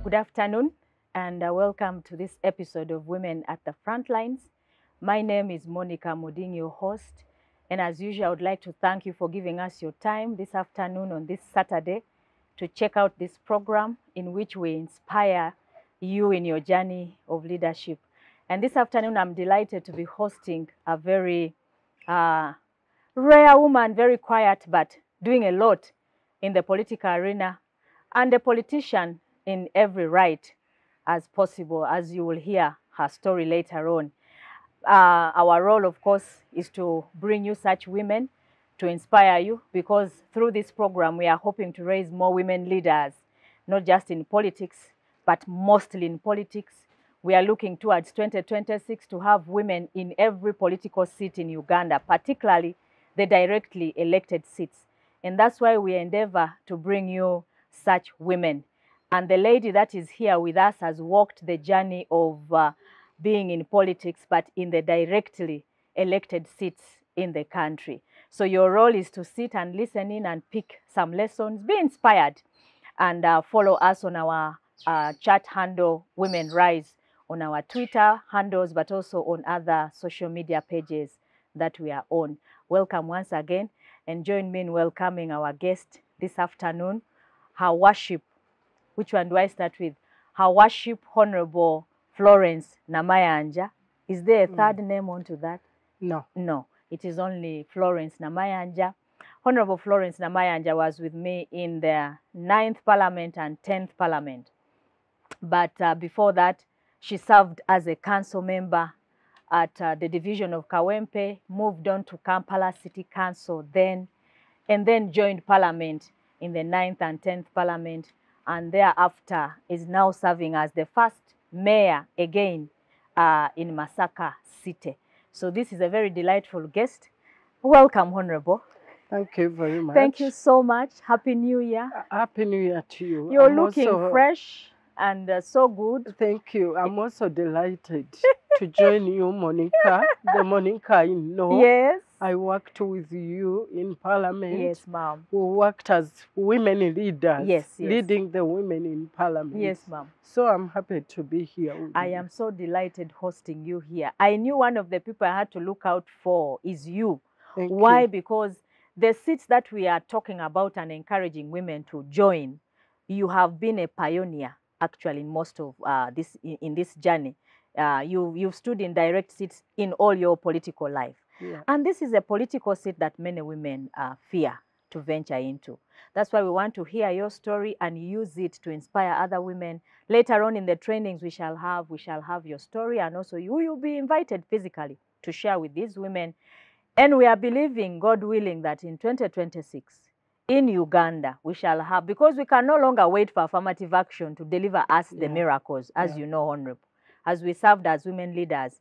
Good afternoon and welcome to this episode of Women at the Frontlines. My name is Monica Moding, your host, and as usual, I would like to thank you for giving us your time this afternoon on this Saturday to check out this program in which we inspire you in your journey of leadership. And this afternoon, I'm delighted to be hosting a very rare woman, very quiet, but doing a lot in the political arena, and a politician in every right as possible, as you will hear her story later on. Our role, of course, is to bring you such women to inspire you, because through this program, we are hoping to raise more women leaders, not just in politics, but mostly in politics. We are looking towards 2026 to have women in every political seat in Uganda, particularly the directly elected seats. And that's why we endeavor to bring you such women. And the lady that is here with us has walked the journey of being in politics, but in the directly elected seats in the country. So your role is to sit and listen in and pick some lessons, be inspired, and follow us on our chat handle, Women Rise, on our Twitter handles, but also on other social media pages that we are on. Welcome once again, and join me in welcoming our guest this afternoon, Her Worship. Which one do I start with? Her Worship Honourable Florence Namayanja. Is there a third name onto that? No. No, it is only Florence Namayanja. Honourable Florence Namayanja was with me in the 9th Parliament and 10th Parliament. But before that, she served as a council member at the division of Kawempe, moved on to Kampala City Council then, and then joined Parliament in the 9th and 10th Parliament, and thereafter is now serving as the first mayor again in Masaka City. So this is a very delightful guest. Welcome, Honourable. Thank you very much. Thank you so much. Happy New Year. Happy New Year to you. You're looking fresh and so good. Thank you. I'm also delighted to join you, Monica, the Monica I know. Yes. I worked with you in Parliament. Yes, ma'am. We worked as women leaders. Yes. Leading the women in Parliament. Yes, ma'am. So I'm happy to be here with I am so delighted hosting you here. I knew one of the people I had to look out for is you. Thank Why? you. Because the seats that we are talking about and encouraging women to join, you have been a pioneer actually in most of in this journey. You've stood in direct seats in all your political life. Yeah. And this is a political seat that many women fear to venture into. That's why we want to hear your story and use it to inspire other women. Later on in the trainings we shall have your story, and also you'll be invited physically to share with these women. And we are believing, God willing, that in 2026, in Uganda, we shall have, because we can no longer wait for affirmative action to deliver us the miracles, as you know, Honourable. As we served as women leaders,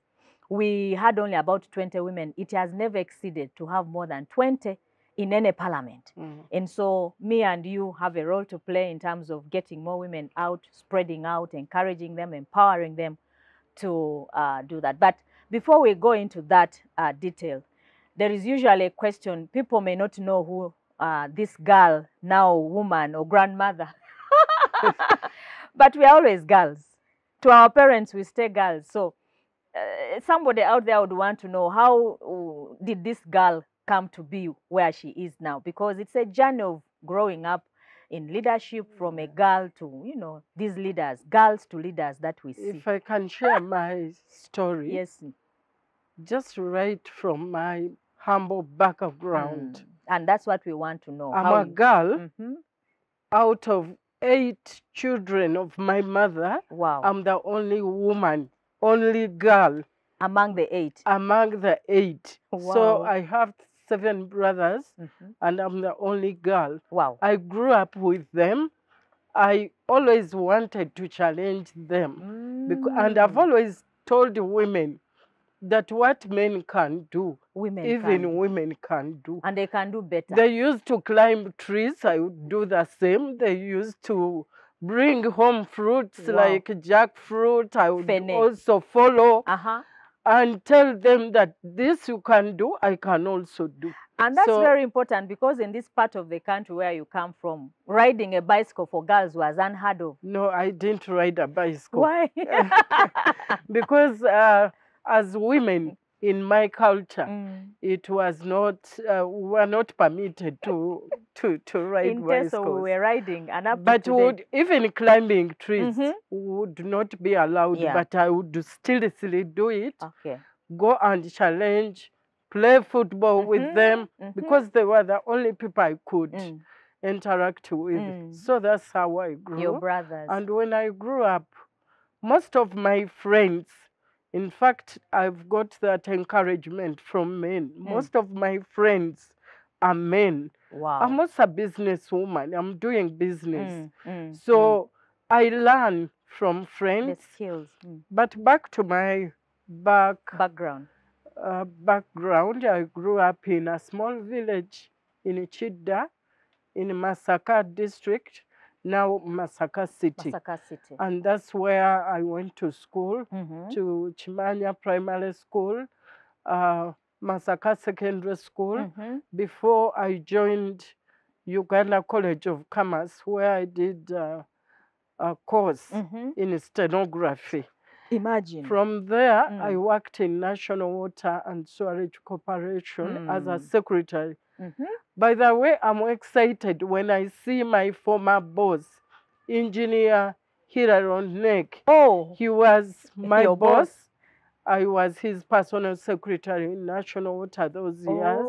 we had only about 20 women. It has never exceeded to have more than 20 in any parliament. And so me and you have a role to play in terms of getting more women out, spreading out, encouraging them, empowering them to do that. But before we go into that detail, there is usually a question. People may not know who this girl, now woman or grandmother, but we are always girls. To our parents, we stay girls. So somebody out there would want to know, how did this girl come to be where she is now? Because it's a journey of growing up in leadership from a girl to, you know, these leaders, girls to leaders that we see. If I can share my story. Yes. Just right from my humble background. And that's what we want to know. I'm a girl out of 8 children of my mother. Wow. I'm the only woman, only girl. Among the 8? Among the 8. Wow. So I have 7 brothers, and I'm the only girl. Wow. I grew up with them. I always wanted to challenge them. And I've always told women that what men can do, women can do. And they can do better. They used to climb trees. I would do the same. They used to bring home fruits like jackfruit. I would also follow. and tell them that this you can do, I can also do. And that's very important, because in this part of the country where you come from, riding a bicycle for girls was unheard of. No, I didn't ride a bicycle. Why? Because as women in my culture, it was not, we were not permitted to ride bicycles. In case we were riding, and up but to today, even climbing trees would not be allowed, but I would still do it. Okay. Go and challenge, play football with them, because they were the only people I could interact with. So that's how I grew. Your brothers. And when I grew up, most of my friends, in fact, I've got that encouragement from men. Most of my friends are men. Wow. I'm also a businesswoman. I'm doing business. So I learn from friends. The skills. But back to my background. I grew up in a small village in Chidda, in Masaka district, now Masaka City. Masaka City. And that's where I went to school, to Chimanya Primary School, Masaka Secondary School, before I joined Uganda College of Commerce, where I did a course in stenography. Imagine. From there, I worked in National Water and Sewerage Corporation as a secretary. By the way, I'm excited when I see my former boss, Engineer Hiraron Nek. Oh, he was my boss. boss. I was his personal secretary in National Water those years.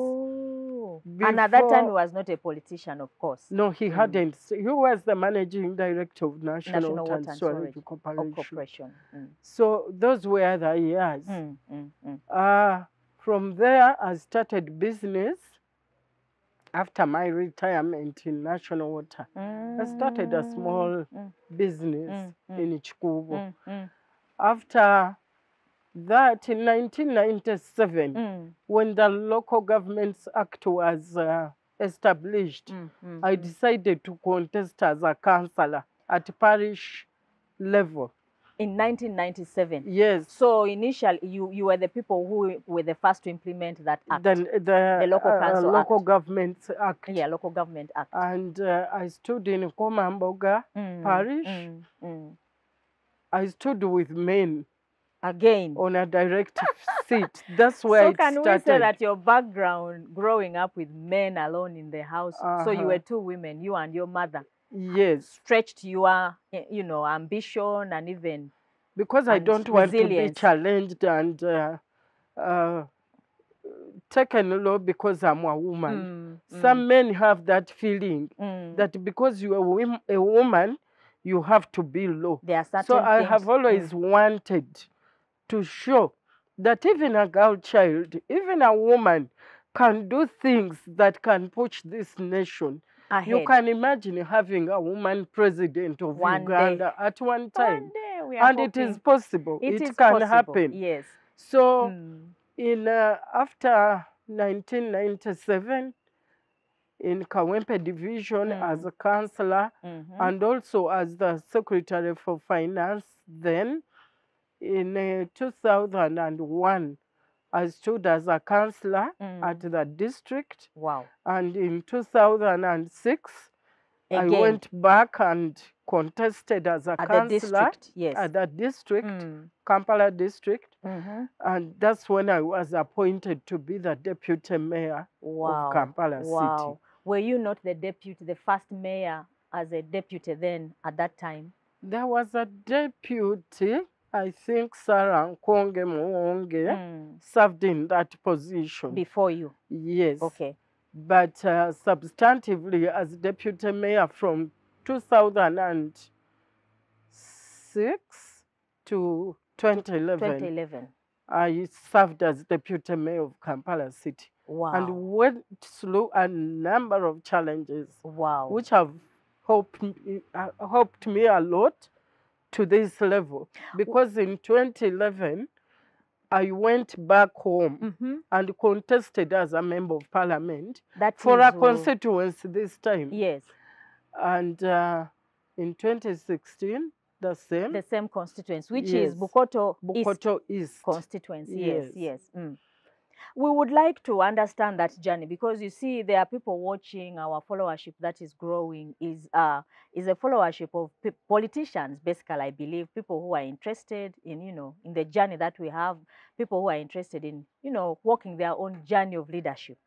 And at that time, he was not a politician, of course. No, he hadn't. He was the managing director of National Water and Sewerage Corporation. So those were the years. From there, I started business. After my retirement in National Water, I started a small business in Chikubo. After that, in 1997, when the Local Governments Act was established, I decided to contest as a councillor at parish level. In 1997? Yes. So initially, you were the people who were the first to implement that act? The Local Governments Act. Yeah, Local Government Act. And I stood in Komamboga parish. I stood with men. Again? On a direct seat. That's where it started. So can we say that your background growing up with men alone in the house, so you were two women, you and your mother? Yes. Stretched your, ambition and even because I don't want to be challenged and taken low because I'm a woman. Some men have that feeling that because you are a woman, you have to be low. There are certain so I things. have always wanted to show that even a girl child, even a woman, can do things that can push this nation ahead. You can imagine having a woman president of Uganda at one time. And it is possible. It can happen. Yes. So after 1997, in Kawempe Division as a councillor and also as the Secretary for Finance then, in 2001, I stood as a councillor at the district. Wow. And in 2006, I went back and contested as a councillor at the district, Kampala district. And that's when I was appointed to be the deputy mayor of Kampala City. Were you not the first mayor as a deputy then at that time? There was a deputy. I think Sarah Nkonge Muonge served in that position. Before you? Yes. Okay. But substantively as deputy mayor from 2006 to 2011. I served as deputy mayor of Kampala City. Wow. And went through a number of challenges. Wow. Which have helped me a lot to this level, because in 2011 I went back home and contested as a member of parliament for a constituency this time. Yes. And in 2016 the same constituency, which yes. is Bukoto East constituency. yes, yes. We would like to understand that journey, because you see there are people watching. Our followership that is growing is a followership of politicians, basically. I believe people who are interested in, in the journey that we have, people who are interested in, walking their own journey of leadership.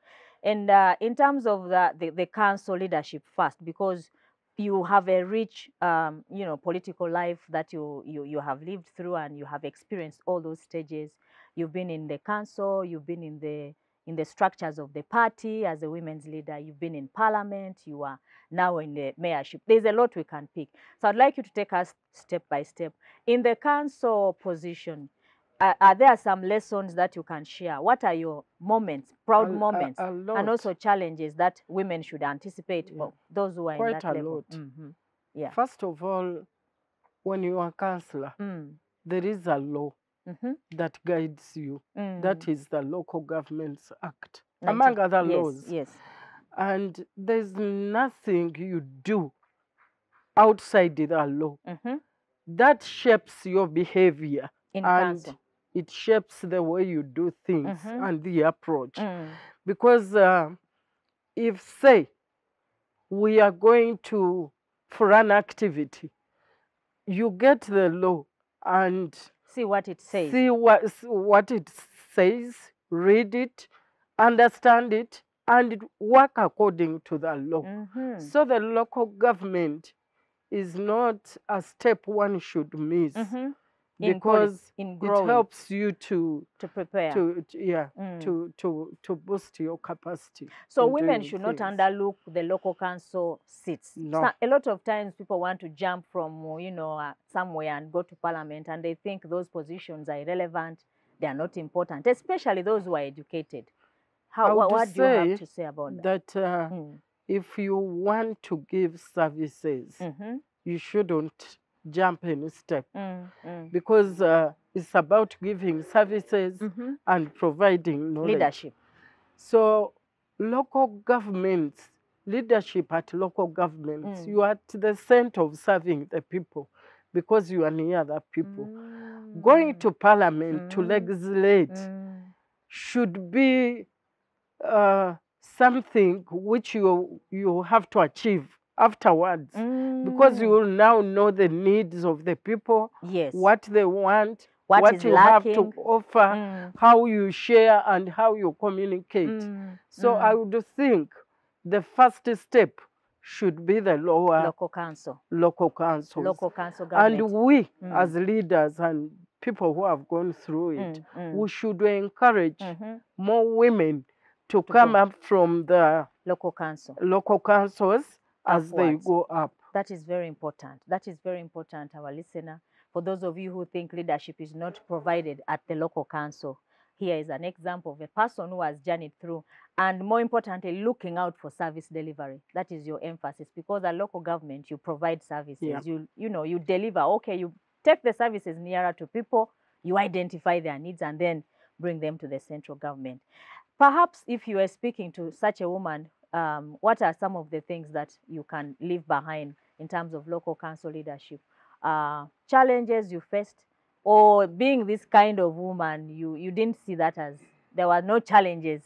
And in terms of the council leadership first, because you have a rich, political life that you have lived through, and you have experienced all those stages. You've been in the council, you've been in the structures of the party as a women's leader, you've been in parliament, you are now in the mayorship. There's a lot we can pick. So I'd like you to take us step by step. In the council position, are there some lessons that you can share? What are your moments, proud moments, and also challenges that women should anticipate for those who are in that level? Yeah. First of all, when you are councillor, there is a law that guides you. That is the Local Governments Act, among other laws. Yes. And there's nothing you do outside the law that shapes your behavior in and council. It shapes the way you do things and the approach. Because if, say, we are going for an activity, you get the law and see what it says. See what it says, read it, understand it, and work according to the law. So the local government is not a step one should miss, because it helps you to prepare, to boost your capacity. So women should not underlook the local council seats. No. So a lot of times people want to jump from somewhere and go to parliament, and they think those positions are irrelevant, they are not important, especially those who are educated. What do you have to say about that? If you want to give services, you shouldn't jump any step, because it's about giving services and providing knowledge. Leadership. So local governments, leadership at local governments, you are at the center of serving the people, because you are near the people. Going to parliament to legislate should be something which you have to achieve afterwards, because you will now know the needs of the people, what they want, what you have to offer, how you share and how you communicate. So I would think the first step should be the local council. Local councils. Government. And we as leaders and people who have gone through it, we should encourage more women to come up from the local councils as they go up. That is very important. That is very important, our listener. For those of you who think leadership is not provided at the local council, here is an example of a person who has journeyed through, and more importantly, looking out for service delivery. That is your emphasis, because at local government, you provide services. You deliver. Okay, you take the services nearer to people, you identify their needs, and then bring them to the central government. Perhaps if you are speaking to such a woman, what are some of the things that you can leave behind in terms of local council leadership? Challenges you faced, or being this kind of woman, you didn't see that as, there were no challenges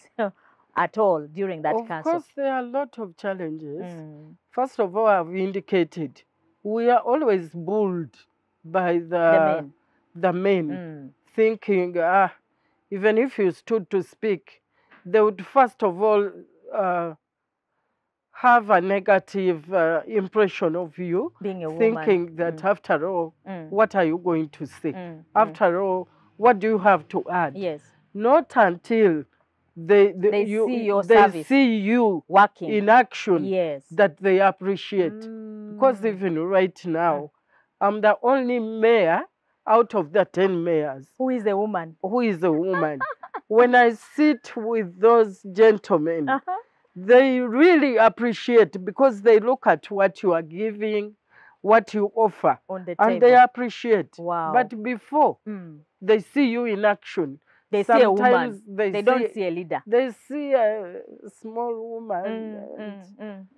at all during that council? Of course, there are a lot of challenges. First of all, I've indicated, we are always bulled by the men, thinking, even if you stood to speak, they would first of all have a negative impression of you, being a thinking woman. that after all, what are you going to say? After all, what do you have to add? Yes. Not until they see you working in action, yes, that they appreciate. Because even right now, I'm the only mayor out of the 10 mayors who is a woman. When I sit with those gentlemen, they really appreciate, because they look at what you are giving, what you offer, on the and table. they appreciate. Wow. But before they see you in action, they see a woman. They don't see a leader. They see a small woman.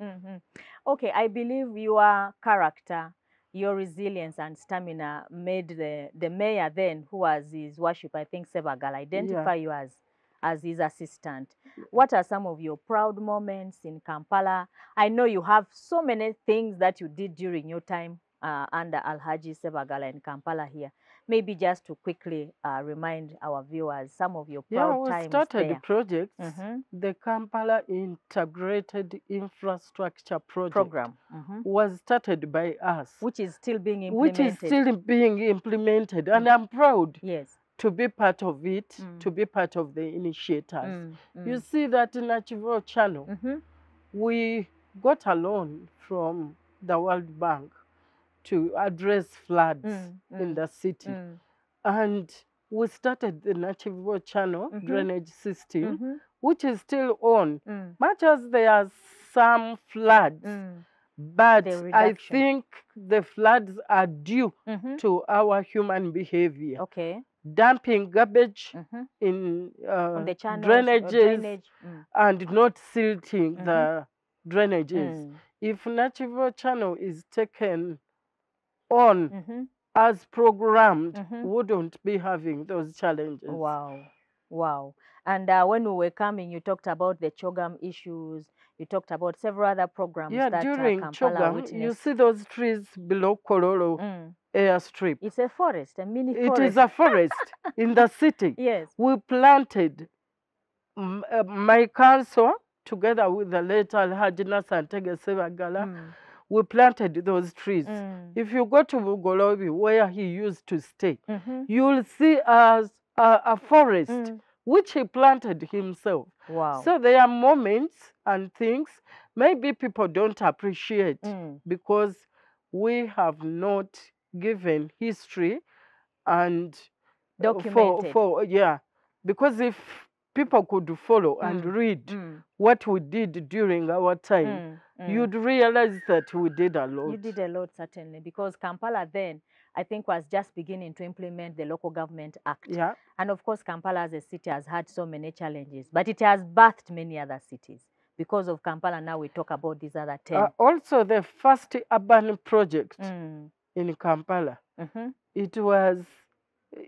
Okay, I believe your character, your resilience and stamina made the mayor then, who was his worship, I think, Sebagal, identify you as his assistant. What are some of your proud moments in Kampala? I know you have so many things that you did during your time under Alhaji Sebagala in Kampala here. Maybe just to quickly remind our viewers some of your proud times there. We started projects, the Kampala Integrated Infrastructure Program was started by us. Which is still being implemented. And I'm proud yes. to be part of it, to be part of the initiators. You see that in Nachivo Channel, we got a loan from the World Bank to address floods in the city. And we started the Nachivo Channel drainage system, which is still on, much as there are some floods. But I think the floods are due to our human behavior. Okay. Dumping garbage in the channels, drainage. And not silting the drainages. If Nachivo Channel is taken on as programmed, wouldn't be having those challenges. Wow. Wow. And when we were coming, you talked about the Chogam issues. You talked about several other programs that during Kampala Chogam, witnessed. you see those trees below Kololo airstrip. It's a forest, a mini forest. It is a forest in the city. Yes. We planted, my council, together with the late Alhaji Nasantege Sebagala, we planted those trees. If you go to Bugolobi, where he used to stay, you'll see a forest which he planted himself. Wow. So there are moments and things maybe people don't appreciate because we have not given history and documented. Because if people could follow and read what we did during our time, you'd realize that we did a lot. You did a lot, certainly, because Kampala then, I think, was just beginning to implement the Local Government Act. Yeah. And of course, Kampala as a city has had so many challenges, but it has birthed many other cities. Because of Kampala, now we talk about these other 10. Also, the first urban project in Kampala, it was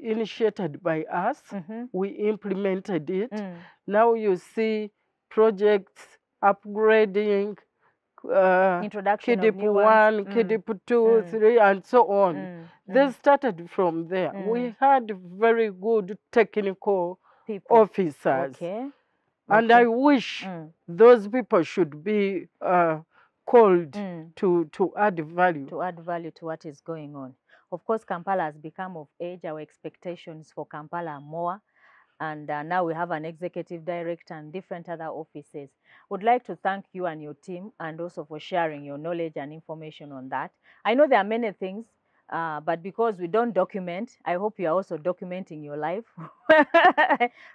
initiated by us. We implemented it. Now you see projects upgrading, introduction of new ones. KDP 2, 3, and so on. They started from there. We had very good technical officers. Okay. And I wish those people should be called to add value. To add value to what is going on. Of course, Kampala has become of age. Our expectations for Kampala are more. And now we have an executive director and different other offices. Would like to thank you and your team, and also for sharing your knowledge and information on that. I know there are many things, but because we don't document, I hope you are also documenting your life,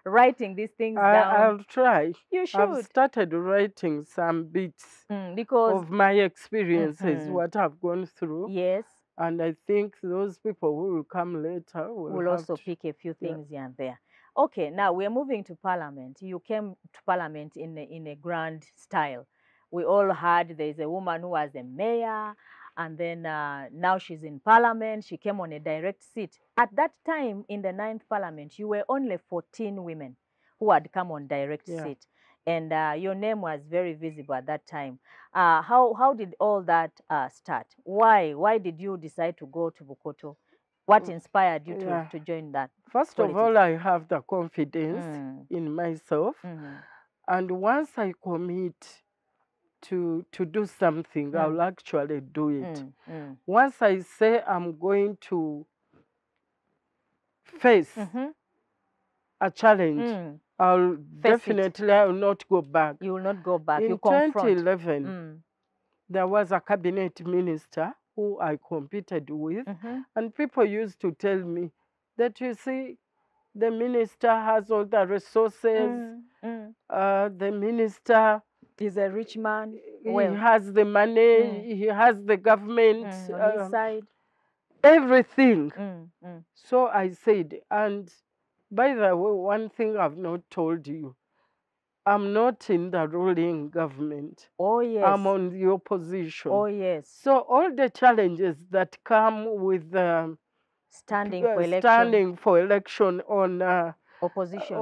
writing these things down. I'll try. You should. I've started writing some bits of my experiences, what I've gone through. Yes. And I think those people who will come later will also pick a few things here and there. Okay, now we're moving to Parliament. You came to Parliament in a grand style. We all heard there's a woman who was a mayor, and then now she's in Parliament. She came on a direct seat. At that time, in the 9th Parliament, you were only 14 women who had come on direct seat. And your name was very visible at that time. How did all that start? Why did you decide to go to Bukoto? What inspired you to join that? First of all, I have the confidence in myself. And once I commit to do something, I'll actually do it. Once I say I'm going to face a challenge, I'll definitely I will not go back. You will not go back. In you confront. 2011, there was a cabinet minister who I competed with, and people used to tell me that, you see, the minister has all the resources, the minister is a rich man, he has the money, he has the government, on his side. Everything. So I said, and by the way, one thing I've not told you, I'm not in the ruling government. Oh, yes. I'm on the opposition. Oh, yes. So all the challenges that come with standing for election on opposition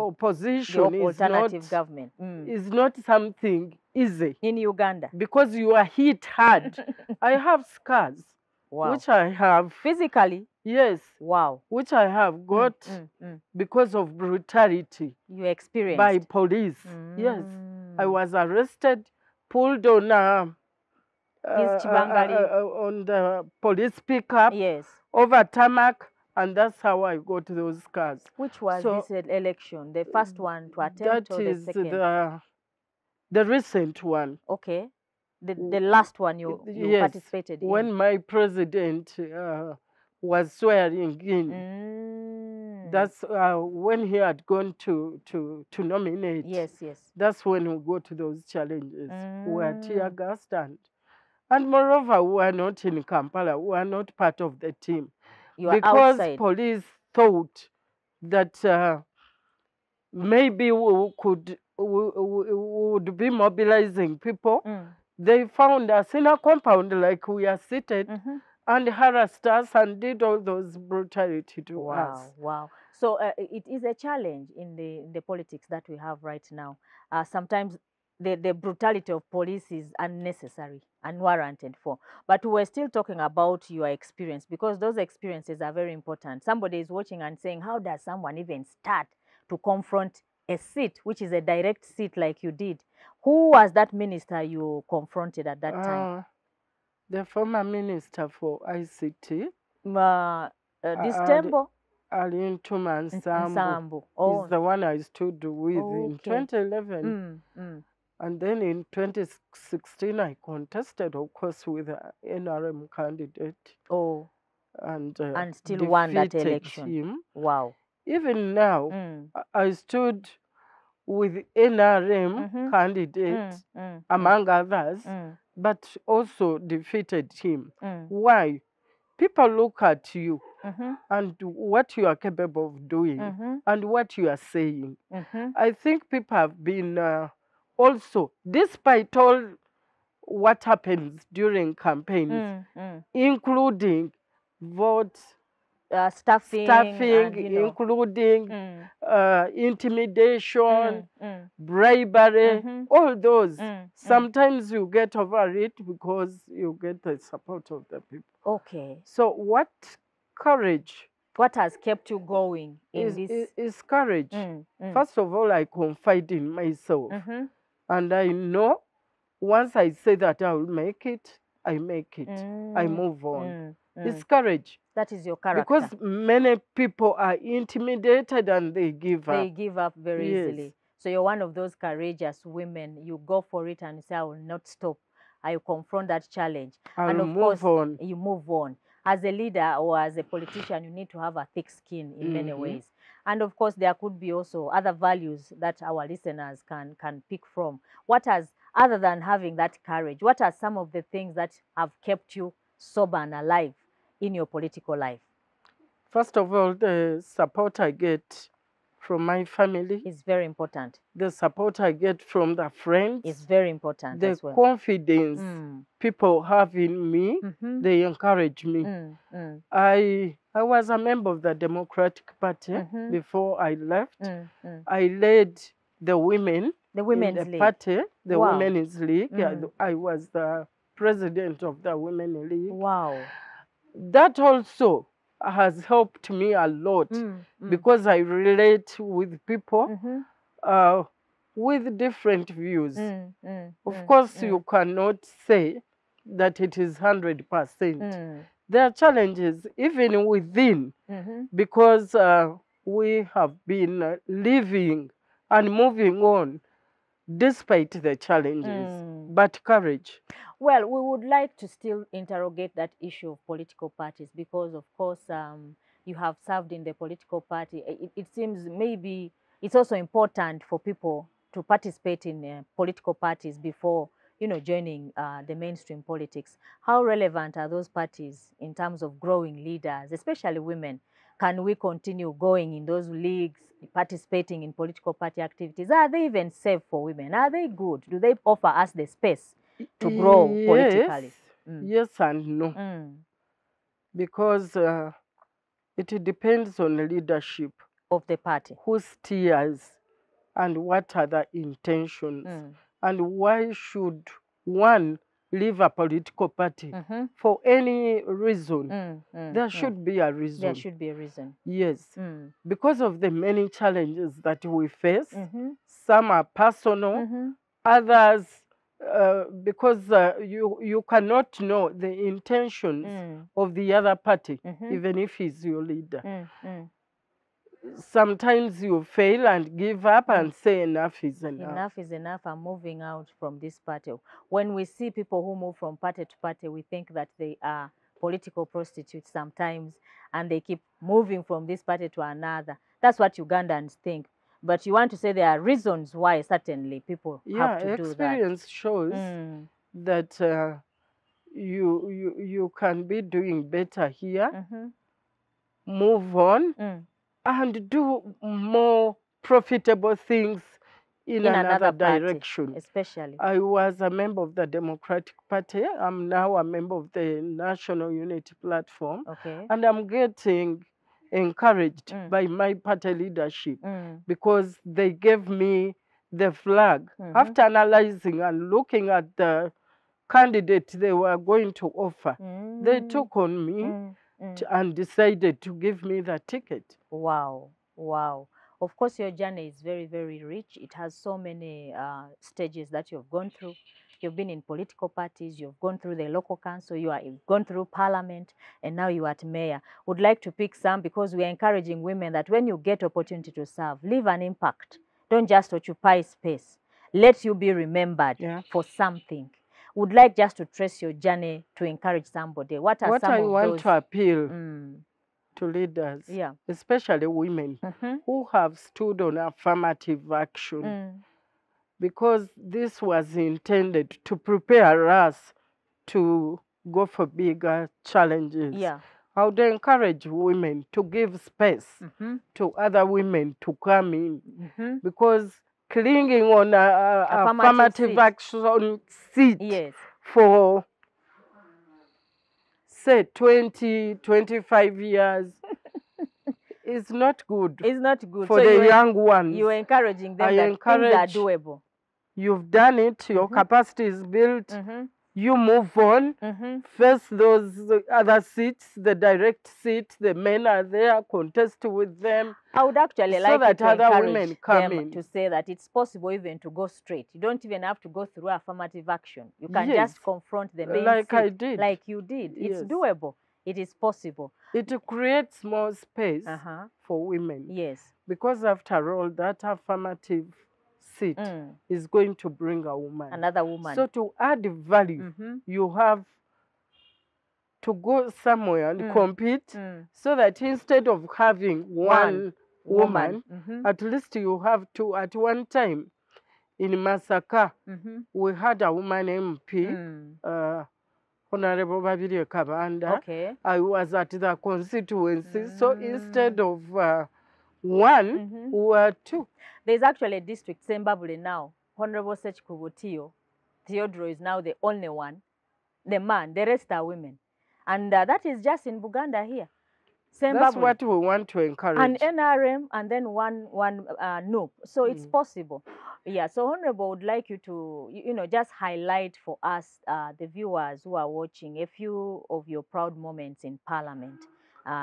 the alternative government is not something easy in Uganda, because you are hit hard. I have scars, wow, which I have physically. Yes. Wow. Which I have got because of brutality. You experienced by police. Yes. I was arrested, pulled on on the police pickup. Yes. Over tarmac, and that's how I got those scars. Which was this election? The first one to attempt, or the second? That is the recent one. Okay. The last one you participated in? When my president was swearing in. That's when he had gone to nominate. Yes, yes. That's when we go to those challenges. We were tear gassed, and moreover, we were not in Kampala. We were not part of the team. You are because outside. Police thought that maybe we would be mobilizing people. They found us in a compound like we are seated and harassed us and did all those brutality to us. Wow. So it is a challenge in the politics that we have right now. Sometimes the brutality of police is unnecessary, unwarranted for. But we're still talking about your experience, because those experiences are very important. Somebody is watching and saying, how does someone even start to confront a seat, which is a direct seat like you did? Who was that minister you confronted at that time? The former minister for ICT. This Tembo? Alintuma Nsambu. Is the one I stood with in 2011. And then in 2016, I contested, of course, with an NRM candidate. And still won that election. Him. Wow. Even now, I stood with NRM candidate, among others, but also defeated him. Why? People look at you and what you are capable of doing and what you are saying. I think people have been also, despite all what happens during campaigns, including vote stuffing and, including intimidation, bribery, all those. Sometimes you get over it because you get the support of the people. Okay. So what courage? What has kept you going in this? Is courage. First of all, I confide in myself. And I know once I say that I will make it, I make it. I move on. It's courage. That is your character. Because many people are intimidated and they give up. They give up very easily. So you're one of those courageous women. You go for it and say, I will not stop. I will confront that challenge. And of course, you move on. As a leader or as a politician, you need to have a thick skin in many ways. And of course, there could be also other values that our listeners can pick from. What has, other than having that courage, what are some of the things that have kept you sober and alive in your political life? First of all, the support I get from my family is very important. The support I get from the friends is very important. The confidence people have in me, they encourage me. I was a member of the Democratic Party before I left. I led the women in the party, the Women's League. I was the president of the Women's League. Wow. That also has helped me a lot because I relate with people with different views. Of course, you cannot say that it is 100%. There are challenges even within because we have been living and moving on despite the challenges, but courage. Well, we would like to still interrogate that issue of political parties because, of course, you have served in the political party. It seems maybe it's also important for people to participate in political parties before, joining the mainstream politics. How relevant are those parties in terms of growing leaders, especially women? Can we continue going in those leagues, participating in political party activities? Are they even safe for women? Are they good? Do they offer us the space to grow politically? Yes and no. Because it depends on the leadership of the party. Who steers and what are the intentions. And why should one leave a political party for any reason? There should be a reason. There should be a reason. Yes. Because of the many challenges that we face, some are personal, others because you cannot know the intentions of the other party, even if he's your leader. Sometimes you fail and give up and say enough is enough. Enough is enough. I'm moving out from this party. When we see people who move from party to party, we think that they are political prostitutes sometimes, and they keep moving from this party to another. That's what Ugandans think. But you want to say there are reasons why certainly people have to do that. Experience shows that you can be doing better here, move on, and do more profitable things in another direction. Party, especially. I was a member of the Democratic Party. I'm now a member of the National Unity Platform. And I'm getting encouraged by my party leadership because they gave me the flag. After analyzing and looking at the candidate they were going to offer, they took on me and decided to give me the ticket. Wow, wow. Of course, your journey is very, very rich. It has so many stages that you've gone through. You've been in political parties, you've gone through the local council, you've gone through parliament, and now you're at mayor. Would like to pick some because we're encouraging women that when you get opportunity to serve, leave an impact. Don't just occupy space. Let you be remembered for something. Would like just to trace your journey to encourage somebody. What are some of those? What I want to appeal to leaders, especially women, who have stood on affirmative action, because this was intended to prepare us to go for bigger challenges. I would encourage women to give space to other women to come in, because clinging on a affirmative action seat for, say, 20, 25 years is not good. It's not good for the young ones. You're encouraging them that things are doable. You've done it, your capacity is built, you move on, face those other seats, the direct seat, the men are there, contest with them. I would actually like that to other encourage women come them in. to say that it's possible even to go straight. You don't even have to go through affirmative action. You can just confront the main like seat, I did. like you did. It's doable. It is possible. It creates more space for women. Because after all, that affirmative seat is going to bring a woman. Another woman. So to add value, you have to go somewhere and compete, so that instead of having one woman, at least you have two at one time. In Masaka, we had a woman MP, Honourable Kabanda. I was at the constituency, so instead of one, we were two. There's actually a district, Sembabule now. Honourable Sechikubutio, Theodore is now the only one, the man, the rest are women. And that is just in Buganda here. That's what we want to encourage. An NRM and then one NUP. So it's possible. So Honourable would like you to, just highlight for us, the viewers who are watching, a few of your proud moments in Parliament,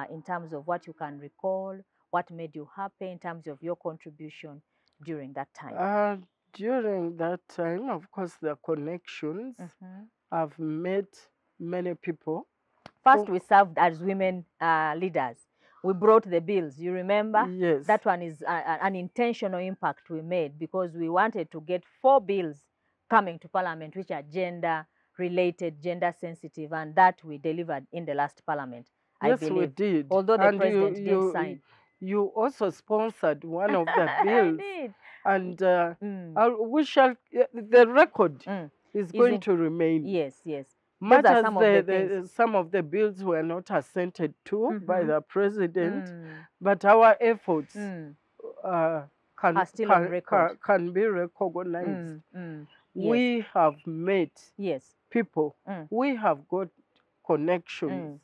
in terms of what you can recall, what made you happy in terms of your contribution during that time. During that time, of course, the connections. I've met many people. First, we served as women leaders. We brought the bills, you remember? Yes. That one is an intentional impact we made, because we wanted to get 4 bills coming to Parliament which are gender-related, gender-sensitive, and that we delivered in the last Parliament, I believe. Yes, we did. Although the President didn't sign. You also sponsored one of the bills. I did. And we shall, the record is going to remain. Yes, yes. Much as some of the bills were not assented to by the president, but our efforts can be recognized. We have met people. We have got connections.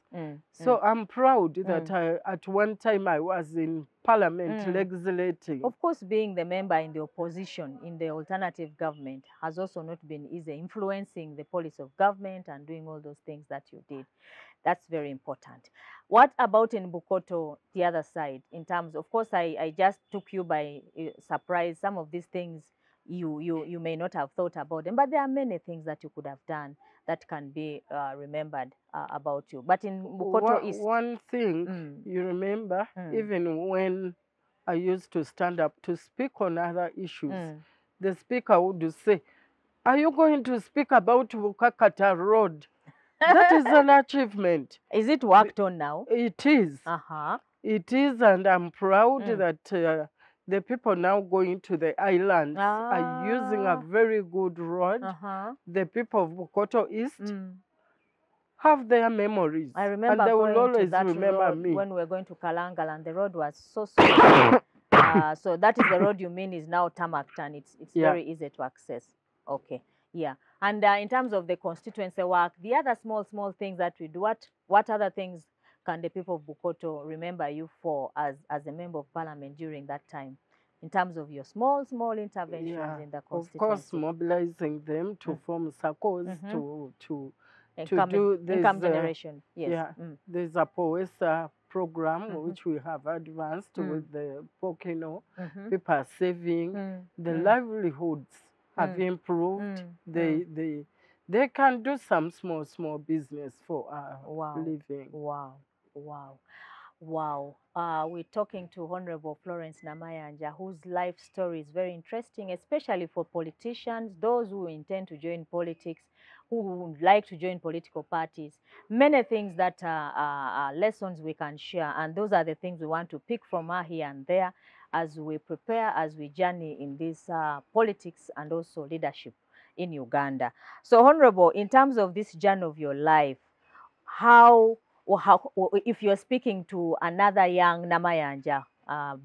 So I'm proud that at one time I was in Parliament legislating. Of course, being the member in the opposition in the alternative government has also not been easy, influencing the policy of government and doing all those things that you did. That's very important. What about in Bukoto, the other side, in terms, of course, I just took you by surprise. Some of these things you may not have thought about them, but there are many things that you could have done that can be remembered about you. But in Bukoto East, one thing you remember, even when I used to stand up to speak on other issues, the speaker would say, "Are you going to speak about Bukakata Road?" That is an achievement. Is it worked on now? It is. It is, and I'm proud that the people now going to the islands are using a very good road. The people of Bukoto East have their memories. I remember and they will going always to that remember road me. when we were going to Kalangal, and the road was so small. So that is the road you mean is now tarmacked, and it's very easy to access. Okay, yeah. And in terms of the constituency work, the other small things that we do, what other things can the people of Bukoto remember you for as a member of parliament during that time, in terms of your small interventions in the constituency? Of course, mobilizing them to form circles to do this, income generation. Yes. Yeah, there's a POESA program which we have advanced with the Pokeno. People are saving. The livelihoods have improved. They can do some small business for living. Wow. We're talking to Honourable Florence Namayanja, whose life story is very interesting, especially for politicians, those who intend to join politics, who would like to join political parties. Many things that are lessons we can share, and those are the things we want to pick from her here and there as we prepare, as we journey in this politics and also leadership in Uganda. So, Honourable, in terms of this journey of your life, if you're speaking to another young Namayanja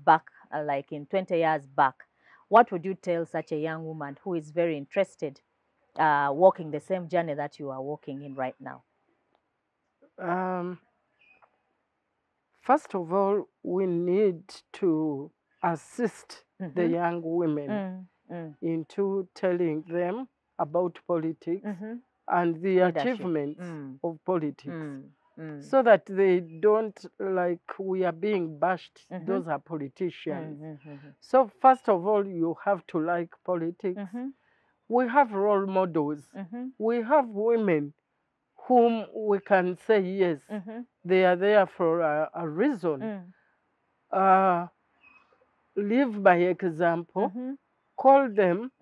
back, like in 20 years back, what would you tell such a young woman who is very interested walking the same journey that you are walking in right now? First of all, we need to assist the young women into telling them about politics and the achievements of politics. So that they don't, like, we are being bashed, those are politicians. So first of all, you have to like politics. We have role models. We have women whom we can say, yes, they are there for a reason. Live by example, call them,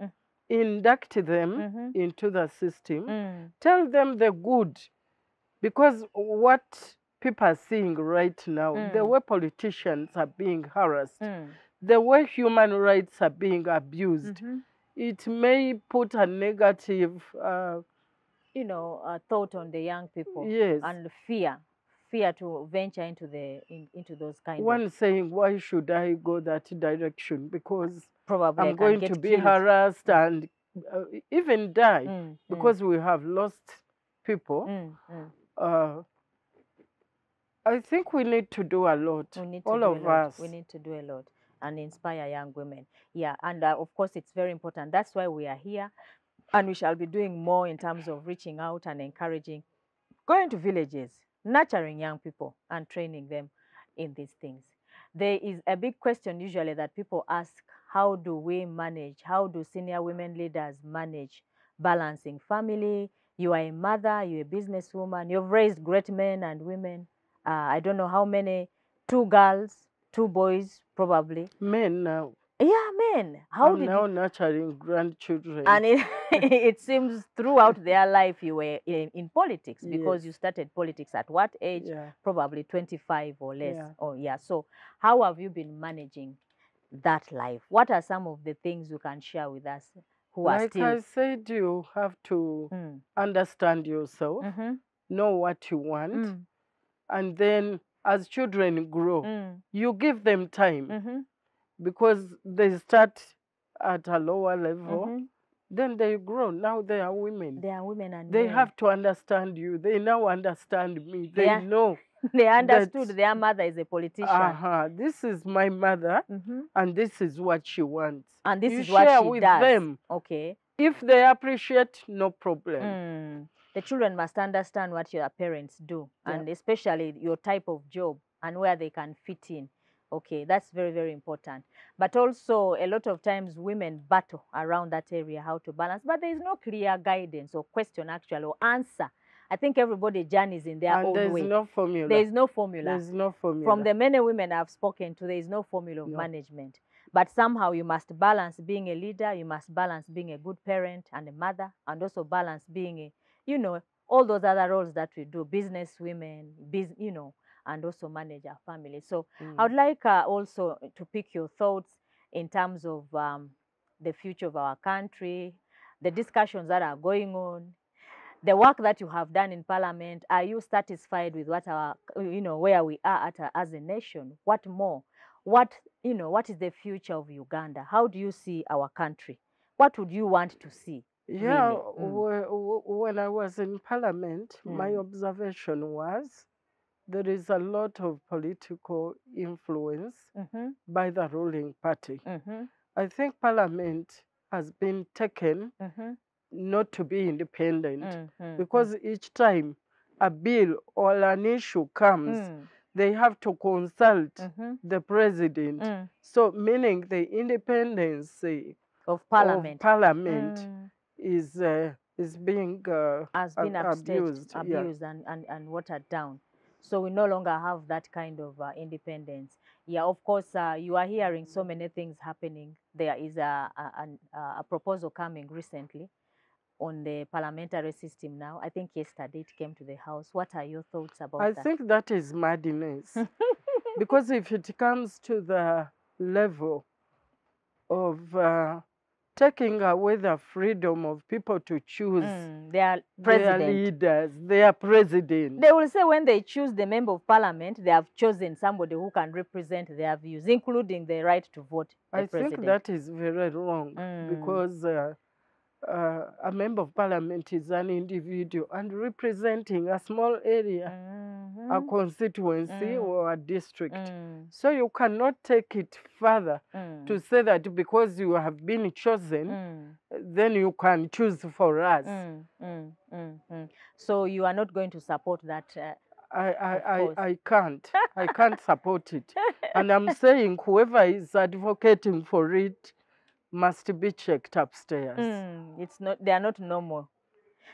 induct them into the system, tell them the good. Because what people are seeing right now, the way politicians are being harassed, the way human rights are being abused, it may put a negative thought on the young people. Yes. And fear to venture into those kind One saying, why should I go that direction? Because probably I'm going to be harassed and even die because we have lost people. I think we need to do a lot. All of us. We need to do a lot and inspire young women. Yeah, and of course it's very important. That's why we are here, and we shall be doing more in terms of reaching out and encouraging, going to villages, nurturing young people and training them in these things. There is a big question usually that people ask, how do we manage, how do senior women leaders manage balancing family? You are a mother, you're a businesswoman, you've raised great men and women. I don't know how many, 2 girls, 2 boys, probably. Men now. Yeah, men. I'm now nurturing grandchildren. And it seems throughout their life you were in politics, because you started politics at what age? Probably 25 or less. So how have you been managing that life? What are some of the things you can share with us who are like still... I said, you have to understand yourself, know what you want, and then as children grow, you give them time because they start at a lower level, then they grow. Now they are women. They are women and they men. have to understand you. They now understand me. They know. They understood their mother is a politician. This is my mother, and this is what she wants. And this you is what share she with does. them. Okay. If they appreciate, no problem. The children must understand what your parents do, and especially your type of job and where they can fit in. Okay, that's very, very important. But also, a lot of times women battle around that area, how to balance. But there is no clear guidance or question, actually, or answer. I think everybody journeys in their own way. And there's no formula. There is no formula. There's no formula. From the many women I've spoken to, there is no formula of management. But somehow you must balance being a leader, you must balance being a good parent and a mother, and also balance being a, you know, all those other roles that we do, business women, you know, and also manage our family. So I would like also to pick your thoughts in terms of the future of our country, the discussions that are going on, the work that you have done in Parliament. Are you satisfied with what our, you know, where we are at as a nation? What more? What, you know, what is the future of Uganda? How do you see our country? What would you want to see? Yeah, really? When I was in Parliament, my observation was there is a lot of political influence by the ruling party. I think Parliament has been taken not to be independent because each time a bill or an issue comes, they have to consult the president. So meaning the independence of Parliament, is being has been abused and watered down. So we no longer have that kind of independence. Yeah, of course, you are hearing so many things happening. There is a proposal coming recently on the parliamentary system now. I think yesterday it came to the House. What are your thoughts about that? I think that is madness. Because if it comes to the level of taking away the freedom of people to choose their leaders, their president. They will say when they choose the member of parliament, they have chosen somebody who can represent their views, including the right to vote the president. I think that is very wrong because a member of parliament is an individual and representing a small area, a constituency or a district. So you cannot take it further to say that because you have been chosen, then you can choose for us. So you are not going to support that? I can't. I can't support it. And I'm saying whoever is advocating for it must be checked upstairs. It's not, they are not normal.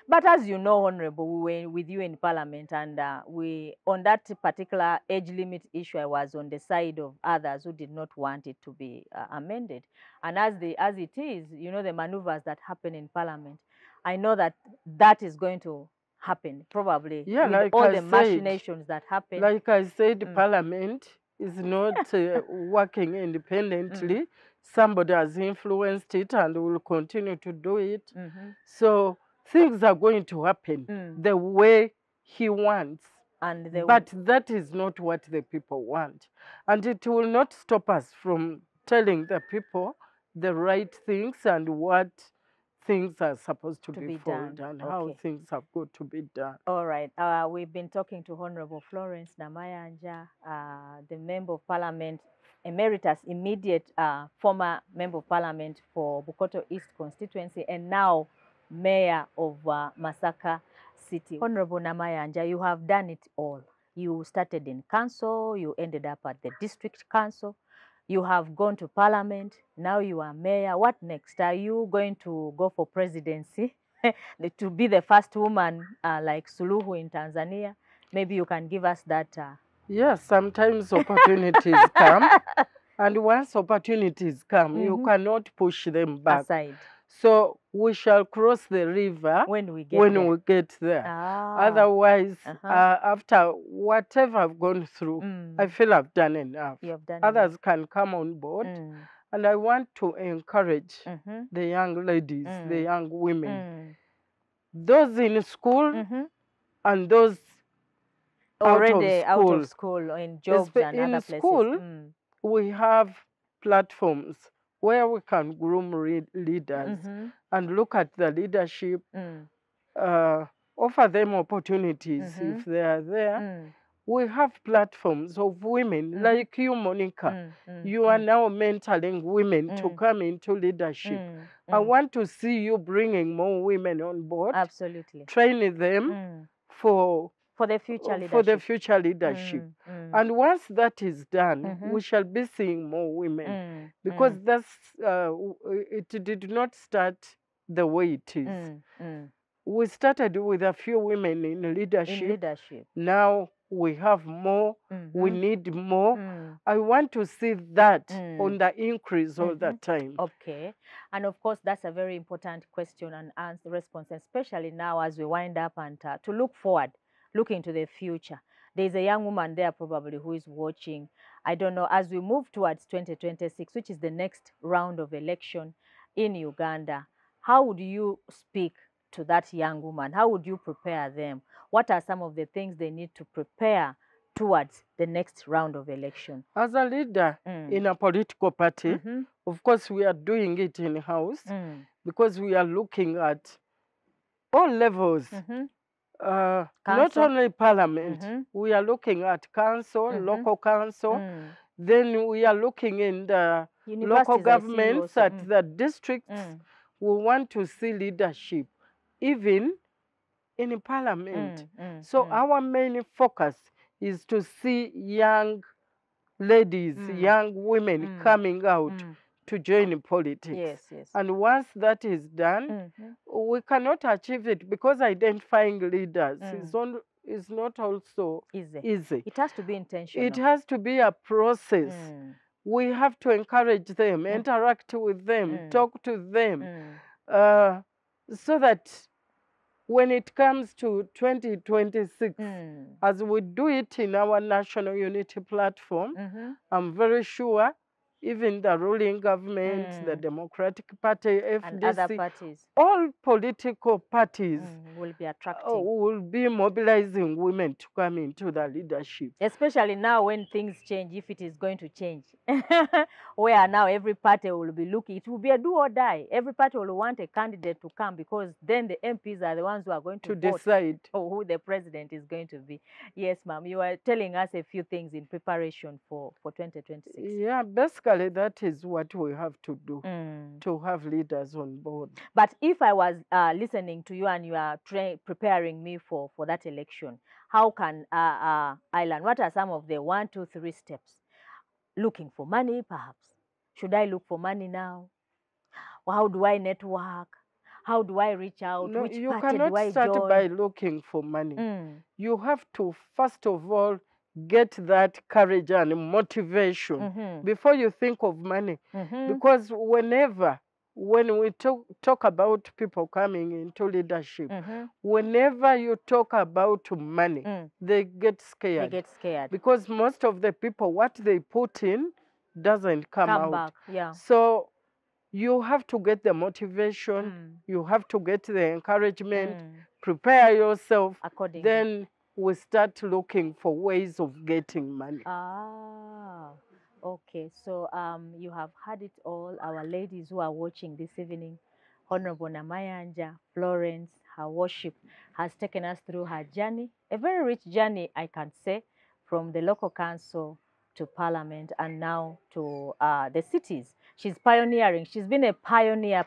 But as you know, Honourable, we were with you in Parliament, and we, on that particular age limit issue, I was on the side of others who did not want it to be amended. And as it is, you know, the maneuvers that happen in Parliament, I know that that is going to happen, probably, with like all the machinations that happen. Like I said, Parliament is not working independently. Somebody has influenced it and will continue to do it. So things are going to happen the way he wants. But that is not what the people want. And it will not stop us from telling the people the right things and what things are supposed to be followed and how things have got to be done. All right. We've been talking to Honourable Florence Namayanja, the Member of Parliament, Emeritus, immediate former Member of Parliament for Bukoto East constituency, and now Mayor of Masaka City. Honourable Namayanja, you have done it all. You started in council, you ended up at the district council, you have gone to Parliament, now you are mayor. What next? Are you going to go for presidency to be the first woman like Suluhu in Tanzania? Maybe you can give us that. Yes, sometimes opportunities come, and once opportunities come, you cannot push them back. Aside. So we shall cross the river when we get there. Otherwise, after whatever I've gone through, I feel I've done enough. You have done Others can come on board And I want to encourage the young ladies, the young women, those in school and those already out of school in jobs and in other school, places. we have platforms where we can groom leaders and look at the leadership, offer them opportunities if they are there. We have platforms of women like you, Monica. You are now mentoring women to come into leadership. I want to see you bringing more women on board. Absolutely. Training them for the future leadership. And once that is done, we shall be seeing more women because that's it did not start the way it is. We started with a few women in leadership. Now we have more. We need more. I want to see that on the increase all the time. Okay. And of course, that's a very important question and answer response, especially now as we wind up and to look forward, look into the future. There's a young woman there probably who is watching. I don't know, as we move towards 2026, which is the next round of election in Uganda, how would you speak to that young woman? How would you prepare them? What are some of the things they need to prepare towards the next round of election? As a leader in a political party, of course, we are doing it in-house because we are looking at all levels. Not only parliament, we are looking at council, local council, then we are looking in the local governments at the districts. We want to see leadership, even in parliament. So our main focus is to see young ladies, young women coming out to join politics. And once that is done, we cannot achieve it because identifying leaders is not also easy. It has to be intentional. It has to be a process. We have to encourage them, interact with them, talk to them, so that when it comes to 2026, as we do it in our national unity platform, I'm very sure even the ruling government, the Democratic Party, FDC, and other parties, all political parties will be attracting, will be mobilizing women to come into the leadership. Especially now when things change, if it is going to change, where now every party will be looking, it will be a do or die. Every party will want a candidate to come because then the MPs are the ones who are going to decide who the president is going to be. Yes, ma'am. You are telling us a few things in preparation for 2026. Yeah, basically that is what we have to do, to have leaders on board. But if I was listening to you and you are preparing me for that election, how can I learn? What are some of the 1, 2, 3 steps? Looking for money, perhaps. Should I look for money now? Or how do I network? How do I reach out? No, Which you party do I cannot join? start by looking for money. You have to, first of all, get that courage and motivation before you think of money. Because when we talk about people coming into leadership, whenever you talk about money, they get scared. They get scared. Because most of the people, what they put in doesn't come out. Back. Yeah. So you have to get the motivation, you have to get the encouragement, prepare yourself, accordingly. Then we start looking for ways of getting money. Okay. So you have had it all. Our ladies who are watching this evening, Honourable Namayanja, Florence, her worship has taken us through her journey, a very rich journey, I can say, from the local council to parliament and now to the cities. She's pioneering. She's been a pioneer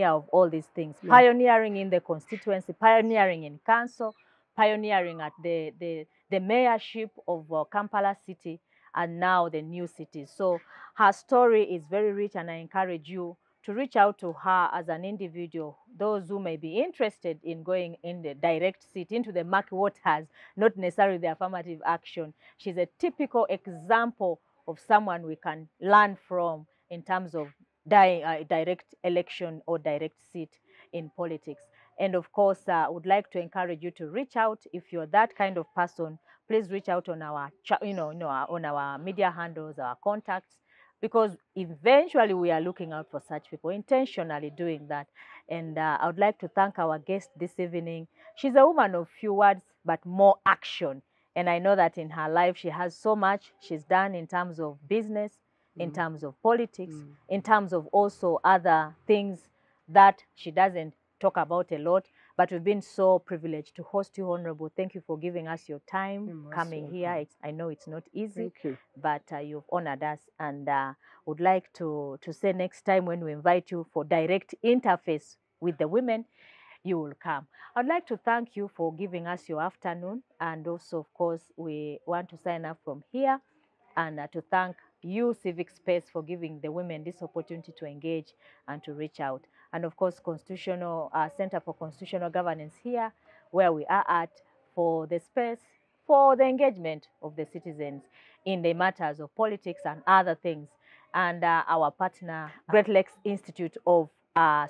of all these things. Yeah. Pioneering in the constituency, pioneering in council, pioneering at the mayorship of Kampala City and now the new cities. So her story is very rich and I encourage you to reach out to her as an individual, those who may be interested in going in the direct seat into the murky waters, not necessarily the affirmative action. She's a typical example of someone we can learn from in terms of direct election or direct seat in politics. And of course, I would like to encourage you to reach out. If you're that kind of person, please reach out on our, on our media handles, our contacts. because eventually we are looking out for such people, intentionally doing that. And I would like to thank our guest this evening. She's a woman of few words, but more action. And I know that in her life, she has so much she's done in terms of business, in terms of politics, in terms of also other things that she doesn't talk about a lot. But we've been so privileged to host you, Honourable. Thank you for giving us your time, coming here. I know it's not easy, but you've honored us. And would like to say next time when we invite you for direct interface with the women, you will come. I'd like to thank you for giving us your afternoon. And also, of course, we want to sign up from here and to thank you, Civic Space, for giving the women this opportunity to engage and to reach out. And of course, Constitutional Center for Constitutional Governance here, where we are at for the space for the engagement of the citizens in the matters of politics and other things. And our partner, Great Lakes Institute of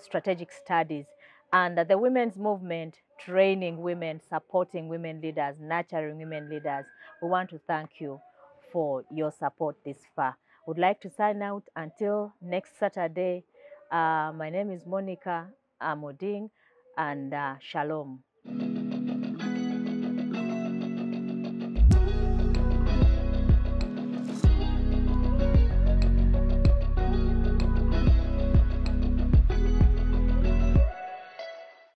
Strategic Studies, and the women's movement, training women, supporting women leaders, nurturing women leaders. We want to thank you for your support this far. Would like to sign out until next Saturday. My name is Monica Amoding, and shalom.